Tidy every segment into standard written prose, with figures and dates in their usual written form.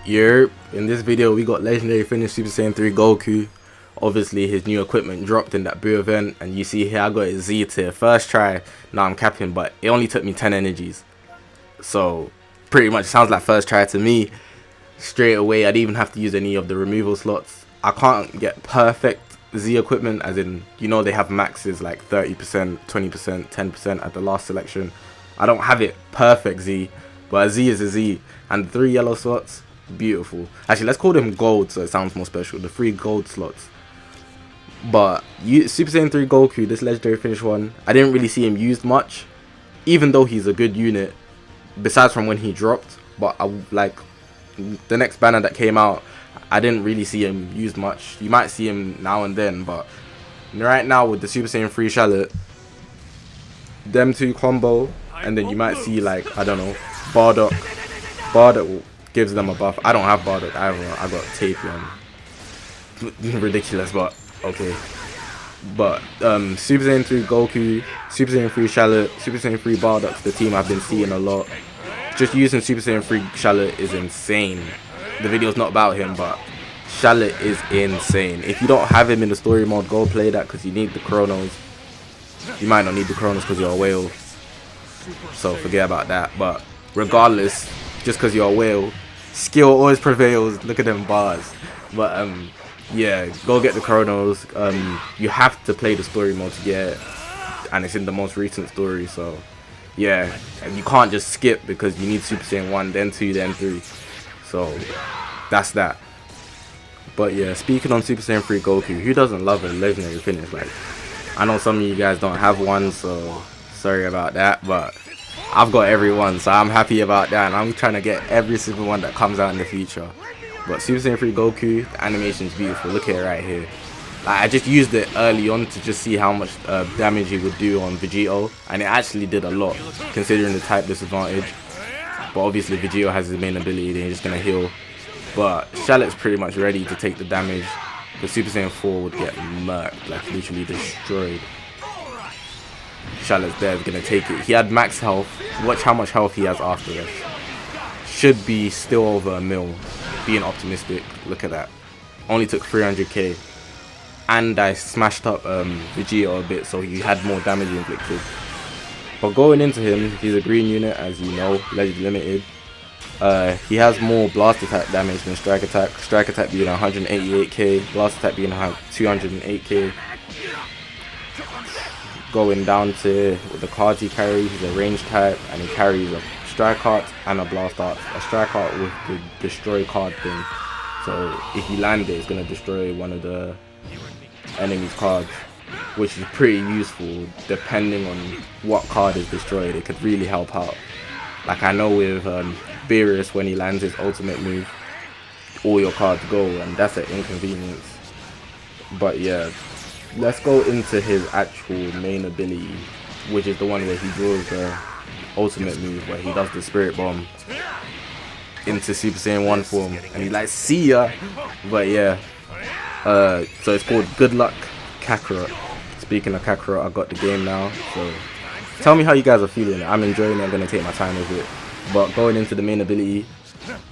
Yerp, in this video we got legendary finish Super Saiyan 3 Goku. Obviously his new equipment dropped in that Boo event, and you see here I got his Z tier first try. Now I'm capping, but it only took me 10 energies, so pretty much sounds like first try to me. Straight away I didn't even have to use any of the removal slots. I can't get perfect Z equipment, as in, you know, they have maxes like 30%, 20%, 10% at the last selection. I don't have it perfect Z, but a Z is a Z, and 3 yellow slots, beautiful. Actually, let's call them gold so it sounds more special. The 3 gold slots. But Super Saiyan 3 Goku, this legendary finish one, I didn't really see him used much, even though he's a good unit besides from when he dropped. But like the next banner that came out, I didn't really see him used much. You might see him now and then, but right now with the Super Saiyan 3 Shallot, them 2 combo, and then you might see, like, I don't know, Bardock gives them a buff. I don't have Bardock either. I got Tapion. Ridiculous, but okay. But Super Saiyan 3 Goku, Super Saiyan 3 Shallot, Super Saiyan 3 Bardock's the team I've been seeing a lot. Just using Super Saiyan 3 Shallot is insane. The video's not about him, but Shallot is insane. If you don't have him in the story mode, go play that, because you need the chronos. You might not need the chronos because you're a whale, so forget about that. But regardless, just because you're a whale, skill always prevails. Look at them bars. But yeah, go get the chronos. You have to play the story mode to get it, and it's in the most recent story, so yeah, and you can't just skip because you need Super Saiyan 1, then 2, then 3. So that's that. But yeah, speaking on Super Saiyan 3 Goku, who doesn't love a legendary finish? Like, I know some of you guys don't have one, so sorry about that, but I've got every one, so I'm happy about that, and I'm trying to get every single one that comes out in the future. But Super Saiyan 3 Goku, the animation is beautiful. Look at it right here. Like, I just used it early on to just see how much damage he would do on Vegito, and it actually did a lot considering the type disadvantage. But obviously Vegito has his main ability, then he's just gonna heal. But Shallot's pretty much ready to take the damage. The Super Saiyan 4 would get murked, like literally destroyed. Shallot's there, is gonna take it. He had max health. Watch how much health he has after this. Should be still over a mil. Being optimistic. Look at that. Only took 300k. And I smashed up Vegito a bit, so he had more damage inflicted. But going into him, he's a green unit, as you know, Legend Limited. He has more blast attack damage than strike attack. Strike attack being 188k, blast attack being 208k. Going down to the cards he carries, he's a range type, and he carries a strike art and a blast art. A strike art with the destroy card thing. So if you land it, it's gonna destroy one of the enemy's cards, which is pretty useful depending on what card is destroyed. It could really help out. Like, I know with Beerus, when he lands his ultimate move, all your cards go, and that's an inconvenience. But yeah, let's go into his actual main ability, which is the one where he draws the ultimate move, where he does the Spirit Bomb into Super Saiyan 1 form, and he's like, see ya. But yeah, so it's called Good Luck Kakarot. Speaking of Kakarot, I got the game now, so tell me how you guys are feeling. I'm enjoying it. I'm going to take my time with it. But going into the main ability,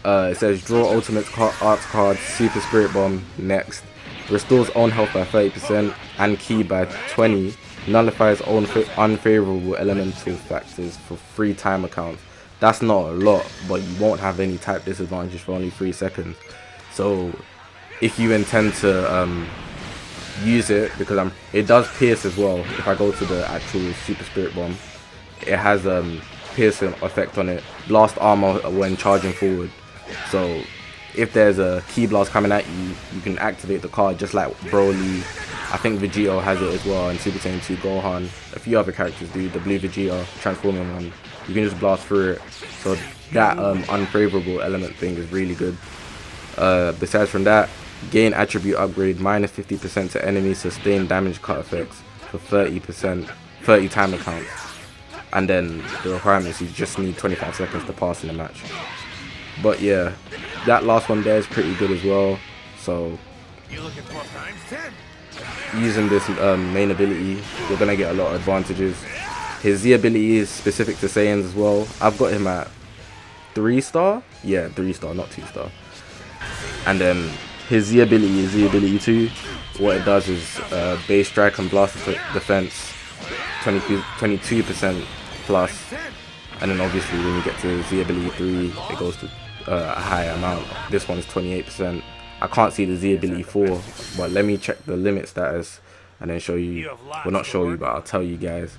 it says draw ultimate arts card, Super Spirit Bomb next. Restores own health by 30% and ki by 20. Nullifies own unfavorable elemental factors for 3 time accounts. That's not a lot, but you won't have any type disadvantage for only 3 seconds. So if you intend to use it, because it does pierce as well. If I go to the actual Super Spirit Bomb, it has piercing effect on it, blast armor when charging forward. So if there's a ki blast coming at you, you can activate the card just like Broly. I think Vegito has it as well, and Super Saiyan 2 Gohan. A few other characters do. The blue Vegito transforming one, you can just blast through it. So that unfavorable element thing is really good. Besides from that, gain attribute upgrade, minus 50% to enemy sustained damage cut effects for 30%, 30 timer counts. And then the requirements, you just need 25 seconds to pass in the match. But yeah, that last one there is pretty good as well. So using this main ability, you're gonna get a lot of advantages. His Z ability is specific to Saiyans as well. I've got him at 3-star. Yeah, 3-star, not 2-star. And then his Z ability is Z ability 2. What it does is base strike and blast defense 22% plus. And then obviously when you get to Z ability 3, it goes to a higher amount. This one is 28%. I can't see the Z ability 4, but let me check the limit status and then show you. Well, not show you, but I'll tell you guys.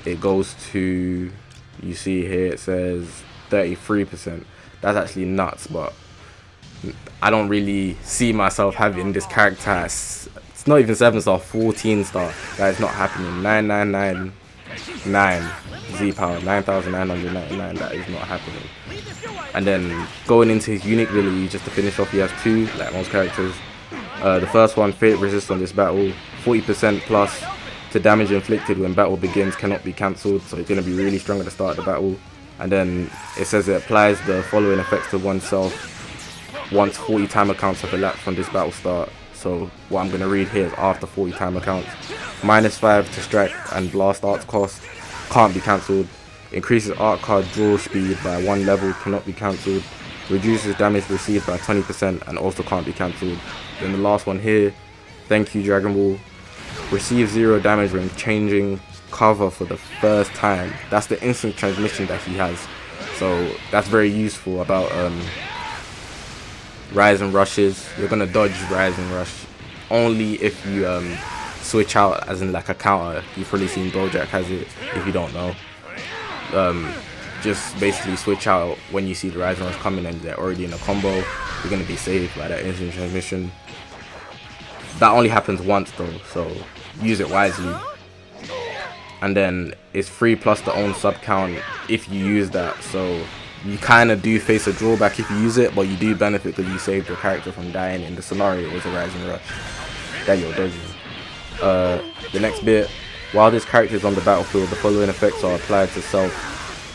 It goes to, you see here it says 33%. That's actually nuts, but I don't really see myself having this character. It's not even 7-star, 14-star. That is not happening. 9999 Z power, 9999. That is not happening. And then going into his unique ability, just to finish off, he has 2, like most characters. The first one, fate resist on this battle, 40% plus to damage inflicted when battle begins, cannot be cancelled. So it's going to be really strong at the start of the battle. And then it says it applies the following effects to oneself once 40 timer counts have elapsed from this battle start. So what I'm going to read here is after 40 timer counts. -5 to strike and blast arts cost, can't be cancelled. Increases art card draw speed by 1 level, cannot be cancelled. Reduces damage received by 20% and also can't be cancelled. Then the last one here, thank you Dragonball. Receives 0 damage when changing cover for the first time. That's the instant transmission that he has. So that's very useful about rise and rushes. You're gonna dodge rise and rush only if you switch out, as in like a counter. You've probably seen Bojack has it if you don't know. Just basically switch out when you see the rise and rush coming and they're already in a combo. You're gonna be saved by that instant transmission. That only happens once though, so use it wisely. And then it's free plus the own sub count if you use that. So you kind of do face a drawback if you use it, but you do benefit because you saved your character from dying in the scenario it was a rise and rush that you're dodging. The next bit, while this character is on the battlefield, the following effects are applied to self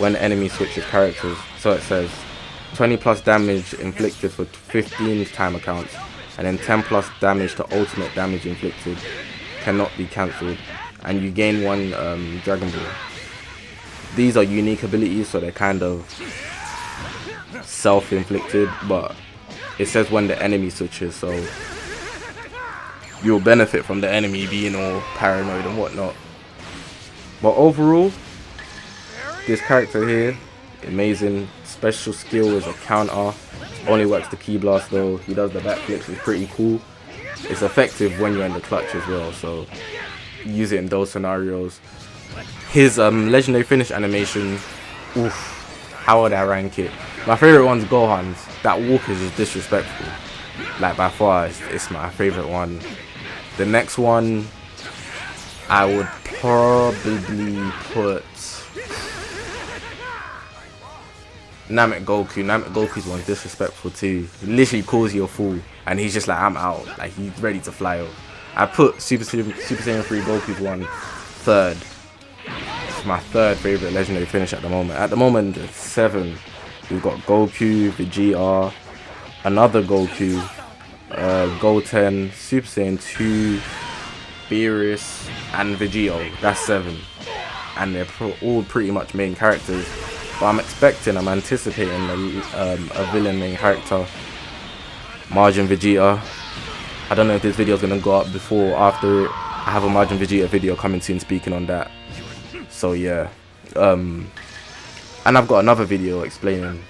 when the enemy switches characters. So it says 20 plus damage inflicted for 15 timer counts, and then 10 plus damage to ultimate damage inflicted, cannot be cancelled, and you gain 1 Dragonball. These are unique abilities, so they're kind of self-inflicted, but it says when the enemy switches, so you'll benefit from the enemy being all paranoid and whatnot. But overall, this character here, amazing. Special skill is a counter, only works the key blast though. He does the backflips, it's pretty cool. It's effective when you're in the clutch as well, so use it in those scenarios. His legendary finish animation, oof, how would I rank it? My favorite one's Gohan's. That walk is just disrespectful. Like by far, it's my favorite one. The next one, I would probably put Namek Goku. Namek Goku's one's disrespectful too. He literally calls you a fool, and he's just like, I'm out. Like he's ready to fly off. I put Super Saiyan 3 Goku's one third. It's my third favorite legendary finish at the moment. At the moment, it's 7. We've got Goku, Vegeta, another Goku, Goten, Super Saiyan 2, Beerus, and Vegeta. That's 7. And they're all pretty much main characters. But I'm anticipating a villain main character, Majin Vegeta. I don't know if this video is going to go up before or after it. I have a Majin Vegeta video coming soon speaking on that. So yeah. And I've got another video explaining.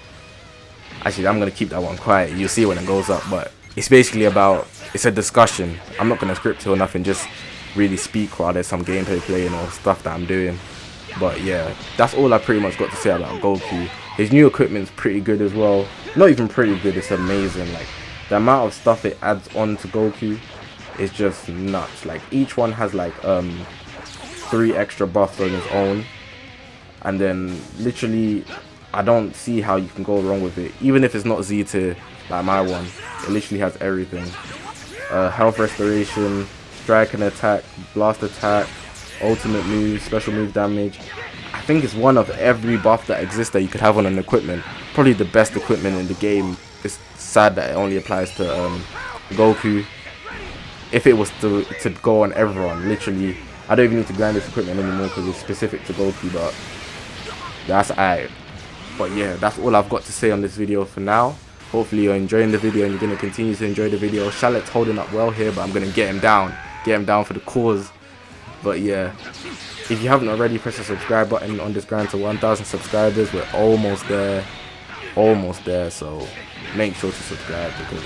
Actually, I'm going to keep that one quiet. You'll see when it goes up. But it's basically about, it's a discussion. I'm not going to script it or nothing. Just really speak while there's some gameplay playing or stuff that I'm doing. But yeah, that's all I pretty much got to say about Goku. His new equipment's pretty good as well. Not even pretty good, it's amazing. Like the amount of stuff it adds on to Goku is just nuts. Like each one has like 3 extra buffs on its own. And then literally I don't see how you can go wrong with it. Even if it's not Z tier like my one, it literally has everything. Health restoration, strike and attack, blast attack, ultimate move, special move damage. I think it's one of every buff that exists that you could have on an equipment. Probably the best equipment in the game. It's sad that it only applies to Goku. If it was to go on everyone, literally, I don't even need to grind this equipment anymore because it's specific to Goku, but that's alright. But yeah, that's all I've got to say on this video for now. Hopefully you're enjoying the video and you're going to continue to enjoy the video. Charlotte's holding up well here, but I'm going to get him down for the cause. But yeah, if you haven't already, press the subscribe button on this grind to 1,000 subscribers. We're almost there, so make sure to subscribe because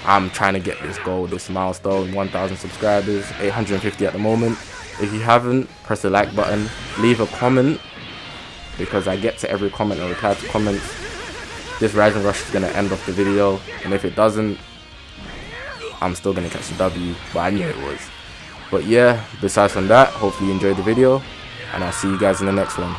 I'm trying to get this goal, this milestone, 1,000 subscribers, 850 at the moment. If you haven't, press the like button, leave a comment because I get to every comment and reply to comments. This Rising Rush is going to end off the video, and if it doesn't, I'm still going to catch the W, but I knew it was. But yeah, besides from that, hopefully you enjoyed the video, and I'll see you guys in the next one.